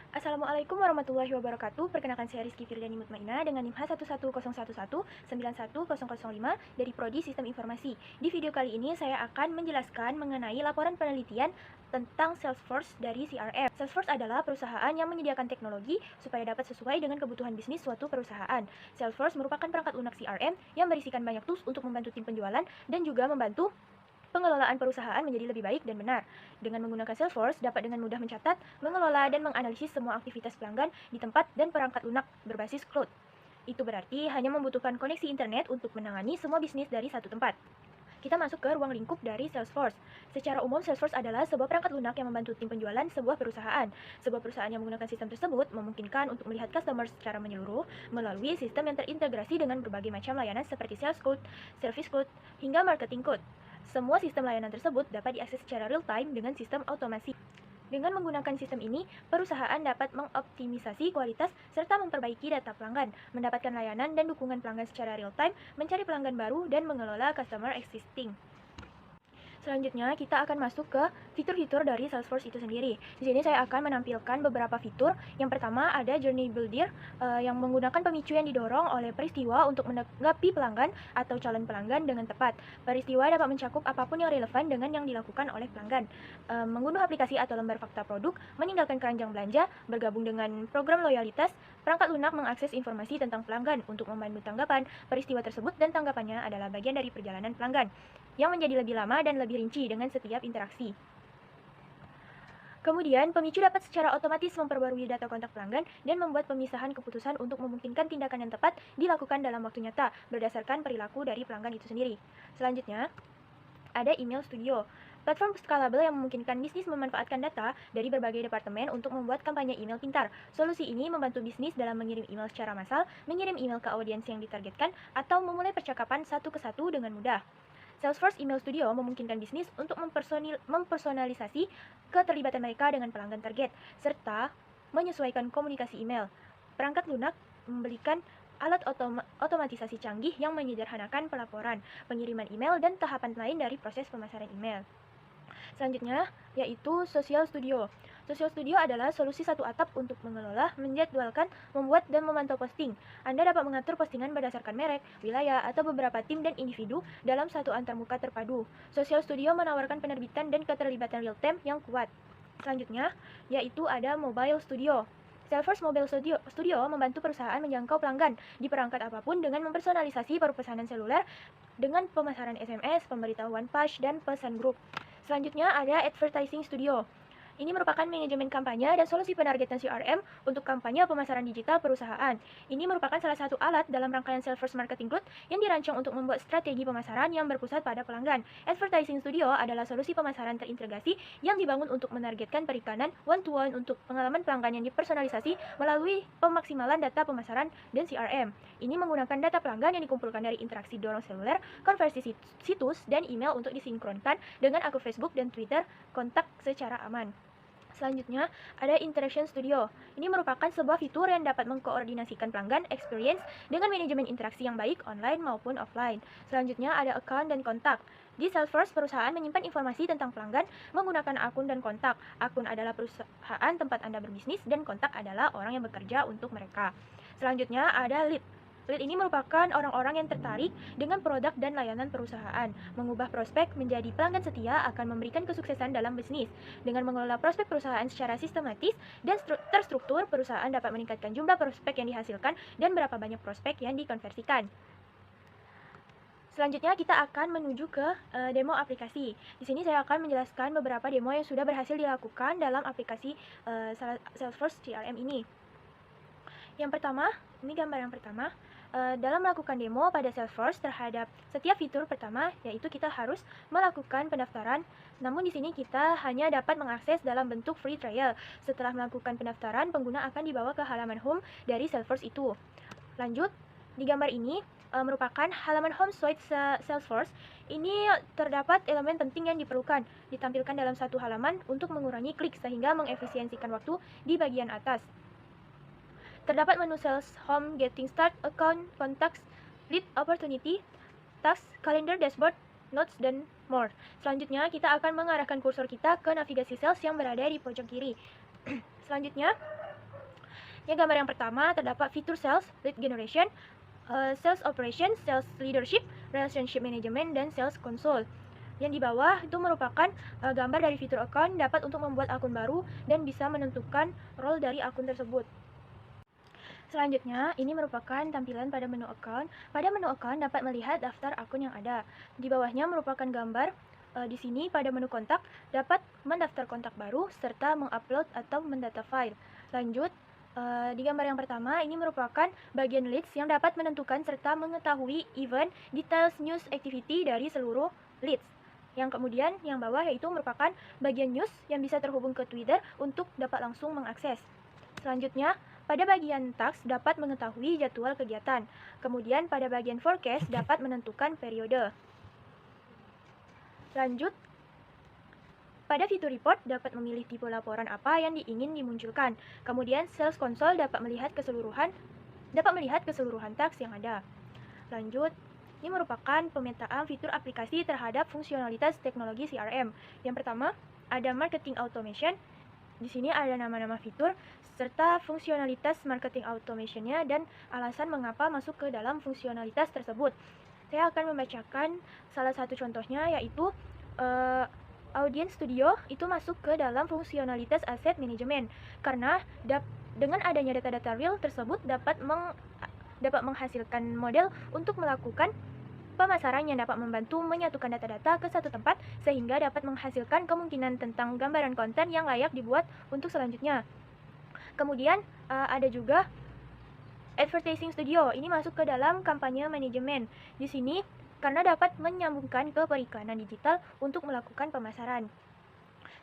Assalamualaikum warahmatullahi wabarakatuh. Perkenalkan saya Rizky Firdani Mutmainah dengan NIM H11011911005 dari Prodi Sistem Informasi. Di video kali ini saya akan menjelaskan mengenai laporan penelitian tentang Salesforce dari CRM. Salesforce adalah perusahaan yang menyediakan teknologi supaya dapat sesuai dengan kebutuhan bisnis suatu perusahaan. Salesforce merupakan perangkat lunak CRM yang berisikan banyak tools untuk membantu tim penjualan dan juga membantu pengelolaan perusahaan menjadi lebih baik dan benar. Dengan menggunakan Salesforce, dapat dengan mudah mencatat, mengelola, dan menganalisis semua aktivitas pelanggan di tempat dan perangkat lunak berbasis cloud. Itu berarti hanya membutuhkan koneksi internet untuk menangani semua bisnis dari satu tempat. Kita masuk ke ruang lingkup dari Salesforce. Secara umum, Salesforce adalah sebuah perangkat lunak yang membantu tim penjualan sebuah perusahaan. Sebuah perusahaan yang menggunakan sistem tersebut memungkinkan untuk melihat customer secara menyeluruh melalui sistem yang terintegrasi dengan berbagai macam layanan seperti Sales Cloud, Service Cloud, hingga Marketing Cloud. Semua sistem layanan tersebut dapat diakses secara real-time dengan sistem otomasi. Dengan menggunakan sistem ini, perusahaan dapat mengoptimisasi kualitas serta memperbaiki data pelanggan, mendapatkan layanan dan dukungan pelanggan secara real-time, mencari pelanggan baru, dan mengelola customer existing. Selanjutnya, kita akan masuk ke fitur-fitur dari Salesforce itu sendiri. Di sini saya akan menampilkan beberapa fitur. Yang pertama ada Journey Builder yang menggunakan pemicu yang didorong oleh peristiwa untuk menanggapi pelanggan atau calon pelanggan dengan tepat. Peristiwa dapat mencakup apapun yang relevan dengan yang dilakukan oleh pelanggan. Mengunduh aplikasi atau lembar fakta produk, meninggalkan keranjang belanja, bergabung dengan program loyalitas, perangkat lunak mengakses informasi tentang pelanggan untuk memandu tanggapan. Peristiwa tersebut dan tanggapannya adalah bagian dari perjalanan pelanggan yang menjadi lebih lama dan lebih rinci dengan setiap interaksi. Kemudian, pemicu dapat secara otomatis memperbarui data kontak pelanggan dan membuat pemisahan keputusan untuk memungkinkan tindakan yang tepat dilakukan dalam waktu nyata berdasarkan perilaku dari pelanggan itu sendiri. Selanjutnya, ada Email Studio. Platform scalable yang memungkinkan bisnis memanfaatkan data dari berbagai departemen untuk membuat kampanye email pintar. Solusi ini membantu bisnis dalam mengirim email secara massal, mengirim email ke audiens yang ditargetkan, atau memulai percakapan satu ke satu dengan mudah. Salesforce Email Studio memungkinkan bisnis untuk mempersonalisasi keterlibatan mereka dengan pelanggan target, serta menyesuaikan komunikasi email. Perangkat lunak memberikan alat otomatisasi canggih yang menyederhanakan pelaporan, pengiriman email, dan tahapan lain dari proses pemasaran email. Selanjutnya, yaitu Social Studio. Social Studio adalah solusi satu atap untuk mengelola, menjadwalkan, membuat, dan memantau posting. Anda dapat mengatur postingan berdasarkan merek, wilayah, atau beberapa tim dan individu dalam satu antarmuka terpadu. Social Studio menawarkan penerbitan dan keterlibatan real-time yang kuat. Selanjutnya, yaitu ada Mobile Studio. Salesforce Mobile Studio membantu perusahaan menjangkau pelanggan di perangkat apapun dengan mempersonalisasi pemesanan seluler dengan pemasaran SMS, pemberitahuan push, dan pesan grup. Selanjutnya ada Advertising Studio. Ini merupakan manajemen kampanye dan solusi penargetan CRM untuk kampanye pemasaran digital perusahaan. Ini merupakan salah satu alat dalam rangkaian Salesforce Marketing Cloud yang dirancang untuk membuat strategi pemasaran yang berpusat pada pelanggan. Advertising Studio adalah solusi pemasaran terintegrasi yang dibangun untuk menargetkan perikanan one-to-one untuk pengalaman pelanggan yang dipersonalisasi melalui pemaksimalan data pemasaran dan CRM. Ini menggunakan data pelanggan yang dikumpulkan dari interaksi dorong seluler, konversi situs, dan email untuk disinkronkan dengan akun Facebook dan Twitter kontak secara aman. Selanjutnya, ada Interaction Studio. Ini merupakan sebuah fitur yang dapat mengkoordinasikan pelanggan experience dengan manajemen interaksi yang baik online maupun offline. Selanjutnya, ada Account dan Kontak. Di Salesforce, perusahaan menyimpan informasi tentang pelanggan menggunakan akun dan kontak. Akun adalah perusahaan tempat Anda berbisnis dan kontak adalah orang yang bekerja untuk mereka. Selanjutnya, ada Lead. Lead ini merupakan orang-orang yang tertarik dengan produk dan layanan perusahaan. Mengubah prospek menjadi pelanggan setia akan memberikan kesuksesan dalam bisnis. Dengan mengelola prospek perusahaan secara sistematis dan terstruktur, perusahaan dapat meningkatkan jumlah prospek yang dihasilkan dan berapa banyak prospek yang dikonversikan. Selanjutnya kita akan menuju ke demo aplikasi. Di sini saya akan menjelaskan beberapa demo yang sudah berhasil dilakukan dalam aplikasi Salesforce CRM ini. Yang pertama, ini gambar yang pertama. Dalam melakukan demo pada Salesforce terhadap setiap fitur pertama, yaitu kita harus melakukan pendaftaran. Namun di sini kita hanya dapat mengakses dalam bentuk free trial. Setelah melakukan pendaftaran, pengguna akan dibawa ke halaman home dari Salesforce itu. Lanjut, di gambar ini merupakan halaman home site Salesforce. Ini terdapat elemen penting yang diperlukan ditampilkan dalam satu halaman untuk mengurangi klik sehingga mengefisiensikan waktu di bagian atas. Terdapat menu Sales Home, Getting Start, Account, Contacts, Lead Opportunity, Tasks, Calendar, Dashboard, Notes, dan More. Selanjutnya, kita akan mengarahkan kursor kita ke navigasi sales yang berada di pojok kiri. Selanjutnya, Yang gambar yang pertama terdapat fitur sales, lead generation, sales operation, sales leadership, relationship management, dan sales console. Yang di bawah itu merupakan gambar dari fitur account dapat untuk membuat akun baru dan bisa menentukan role dari akun tersebut. Selanjutnya, ini merupakan tampilan pada menu account. Pada menu account dapat melihat daftar akun yang ada. Di bawahnya merupakan gambar. Di sini pada menu kontak dapat mendaftar kontak baru serta mengupload atau mendata file. Lanjut, di gambar yang pertama ini merupakan bagian leads yang dapat menentukan serta mengetahui event, details, news, activity dari seluruh leads. Yang kemudian yang bawah yaitu merupakan bagian news yang bisa terhubung ke Twitter untuk dapat langsung mengakses. Selanjutnya, pada bagian task dapat mengetahui jadwal kegiatan. Kemudian pada bagian forecast dapat menentukan periode. Lanjut, pada fitur report dapat memilih tipe laporan apa yang ingin dimunculkan. Kemudian sales console dapat melihat keseluruhan task yang ada. Lanjut, ini merupakan pemetaan fitur aplikasi terhadap fungsionalitas teknologi CRM. Yang pertama, ada marketing automation. Di sini ada nama-nama fitur serta fungsionalitas marketing automation-nya dan alasan mengapa masuk ke dalam fungsionalitas tersebut. Saya akan membacakan salah satu contohnya, yaitu Audience Studio itu masuk ke dalam fungsionalitas asset management karena dengan adanya data-data real tersebut dapat menghasilkan model untuk melakukan pemasaran yang dapat membantu menyatukan data-data ke satu tempat sehingga dapat menghasilkan kemungkinan tentang gambaran konten yang layak dibuat untuk selanjutnya. Kemudian ada juga Advertising Studio, ini masuk ke dalam kampanye manajemen. Di sini karena dapat menyambungkan ke perikanan digital untuk melakukan pemasaran.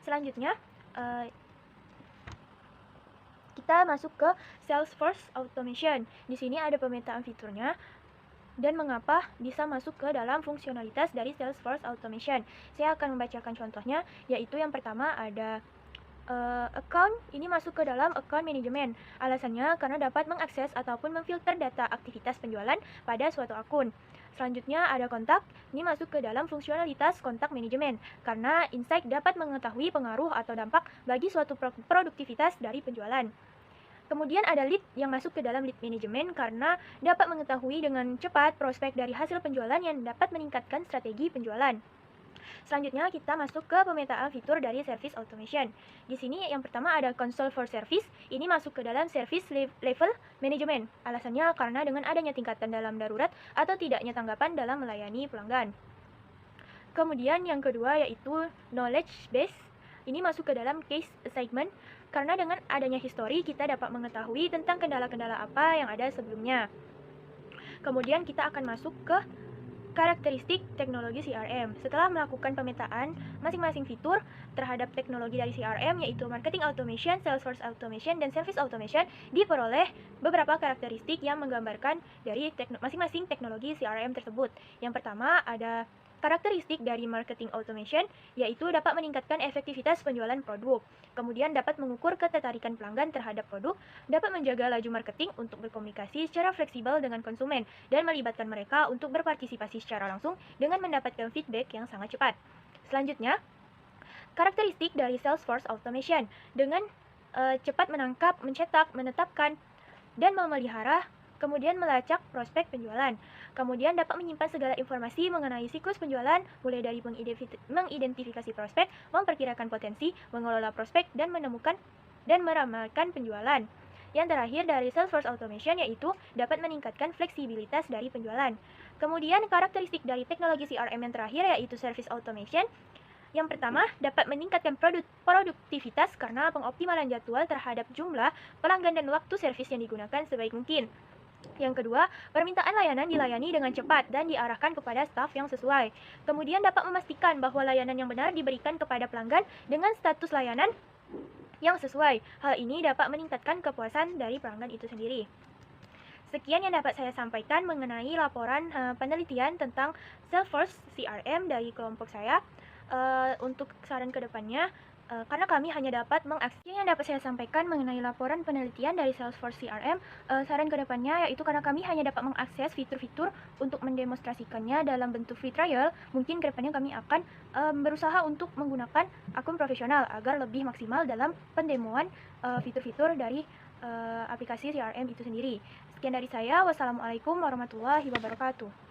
Selanjutnya, kita masuk ke Salesforce Automation. Di sini ada pemetaan fiturnya dan mengapa bisa masuk ke dalam fungsionalitas dari Salesforce Automation. Saya akan membacakan contohnya, yaitu yang pertama ada account, ini masuk ke dalam account management. Alasannya karena dapat mengakses ataupun memfilter data aktivitas penjualan pada suatu akun. Selanjutnya ada kontak, ini masuk ke dalam fungsionalitas kontak manajemen karena insight dapat mengetahui pengaruh atau dampak bagi suatu produktivitas dari penjualan. Kemudian ada lead yang masuk ke dalam lead management karena dapat mengetahui dengan cepat prospek dari hasil penjualan yang dapat meningkatkan strategi penjualan. Selanjutnya kita masuk ke pemetaan fitur dari Service Automation. Di sini yang pertama ada Console for Service, ini masuk ke dalam Service Level Management. Alasannya karena dengan adanya tingkatan dalam darurat atau tidaknya tanggapan dalam melayani pelanggan. Kemudian yang kedua yaitu Knowledge Base, ini masuk ke dalam Case Assignment karena dengan adanya history kita dapat mengetahui tentang kendala-kendala apa yang ada sebelumnya. Kemudian kita akan masuk ke karakteristik teknologi CRM. Setelah melakukan pemetaan masing-masing fitur terhadap teknologi dari CRM, yaitu Marketing Automation, Salesforce Automation, dan Service Automation, diperoleh beberapa karakteristik yang menggambarkan dari masing-masing teknologi CRM tersebut. Yang pertama ada karakteristik dari Marketing Automation, yaitu dapat meningkatkan efektivitas penjualan produk. Kemudian dapat mengukur ketertarikan pelanggan terhadap produk, dapat menjaga laju marketing untuk berkomunikasi secara fleksibel dengan konsumen, dan melibatkan mereka untuk berpartisipasi secara langsung dengan mendapatkan feedback yang sangat cepat. Selanjutnya, karakteristik dari Salesforce Automation dengan cepat menangkap, mencetak, menetapkan, dan memelihara, kemudian melacak prospek penjualan. Kemudian dapat menyimpan segala informasi mengenai siklus penjualan, mulai dari mengidentifikasi prospek, memperkirakan potensi, mengelola prospek, dan menemukan dan meramalkan penjualan. Yang terakhir dari Salesforce Automation yaitu dapat meningkatkan fleksibilitas dari penjualan. Kemudian karakteristik dari teknologi CRM yang terakhir yaitu Service Automation. Yang pertama, dapat meningkatkan produktivitas karena pengoptimalan jadwal terhadap jumlah pelanggan dan waktu servis yang digunakan sebaik mungkin. Yang kedua, permintaan layanan dilayani dengan cepat dan diarahkan kepada staf yang sesuai. Kemudian dapat memastikan bahwa layanan yang benar diberikan kepada pelanggan dengan status layanan yang sesuai. Hal ini dapat meningkatkan kepuasan dari pelanggan itu sendiri. Sekian yang dapat saya sampaikan mengenai laporan penelitian tentang Salesforce CRM dari kelompok saya. Untuk saran kedepannya, karena kami hanya dapat mengakses yang dapat saya sampaikan mengenai laporan penelitian dari Salesforce CRM, saran kedepannya yaitu karena kami hanya dapat mengakses fitur-fitur untuk mendemonstrasikannya dalam bentuk free trial, mungkin kedepannya kami akan berusaha untuk menggunakan akun profesional agar lebih maksimal dalam pendemoan fitur-fitur dari aplikasi CRM itu sendiri. Sekian dari saya. Wassalamualaikum warahmatullahi wabarakatuh.